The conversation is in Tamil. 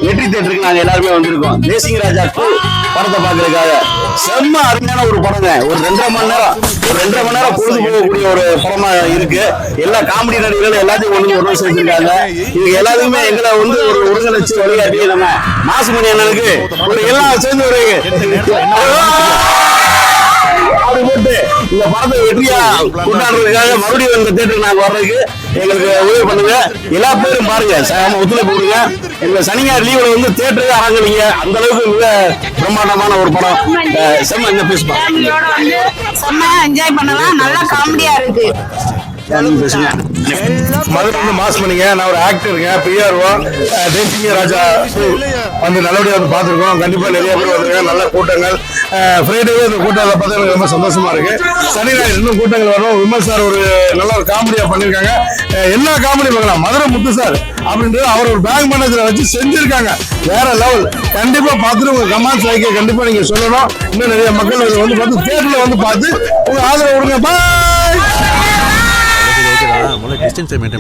வெற்றி தியேட்டருக்கு நாங்க எல்லாருமே வந்திருக்கோம். தேசிங்க ராஜா 2 படத்தை பாக்குறதுக்காக. செம்ம அருமையான ஒரு படங்க. ஒரு 2.5 மணி நேரம் பொழுது போகக்கூடிய ஒரு படமா இருக்கு. எல்லா காமெடி நடிகர்களும் எல்லாத்தையும் ஒன்று சேர்த்திருக்காங்க. இவங்க எல்லாத்துக்குமே எங்களை வந்து ஒரு ஒருங்கிணைச்சு வழிகாட்டி நம்ம மாசுமணி அண்ணனுக்கு ஒரு எல்லாம் சேர்ந்து ஒரு அப்படி போட்டு இந்த படத்தை வெற்றியா கொண்டாடுறதுக்காக மறுபடியும் இந்த தியேட்டருக்கு நாங்க வர்றதுக்கு எங்களுக்கு உதவி பண்ணுங்க. எல்லா பேரும் பாருங்க, ஒத்துழைப்பு கொடுங்க. எங்க சனி ஞாயிறு லீவுல வந்து தியேட்டருக்கு அரங்குறீங்க. அந்த அளவுக்கு மிக பிரம்மாண்டமான ஒரு படம். செம்ம இந்த பேசுமா செம்ம என்ஜாய் பண்ணலாம். நல்லா காமெடியா இருக்கு. பேசுங்க. மதுரை வந்து மாஸ் பண்ணிங்க. நான் ஒரு ஆக்டருங்க. பிஆர்ஓ தேசிங்க ராஜா வந்து நல்லபடியாக வந்து பார்த்துருக்கோம். கண்டிப்பாக நிறைய பேர் வந்துருக்காங்க. நல்ல கூட்டங்கள். ஃப்ரைடேவே இந்த கூட்டங்களை பார்த்து எனக்கு ரொம்ப சந்தோஷமா இருக்கு. சனி ஞாயிறு இன்னும் கூட்டங்கள் வரும். விமல் சார் ஒரு நல்ல ஒரு காமெடியாக பண்ணியிருக்காங்க. எல்லா காமெடி பார்க்கலாம். மதுரை முத்து சார் அப்படின்றது அவர் ஒரு பேங்க் மேனேஜரை வச்சு செஞ்சிருக்காங்க. வேற லெவல். கண்டிப்பா பார்த்துட்டு உங்க கமெண்ட்ஸ் லைக் கண்டிப்பா நீங்க சொல்லணும். இன்னும் நிறைய மக்கள் வந்து பார்த்து தியேட்டர்ல வந்து பார்த்து உங்க ஆதரவு கொடுங்க. பாய். முதல்ல டிஸ்டன்ஸ் மெயின்டைன்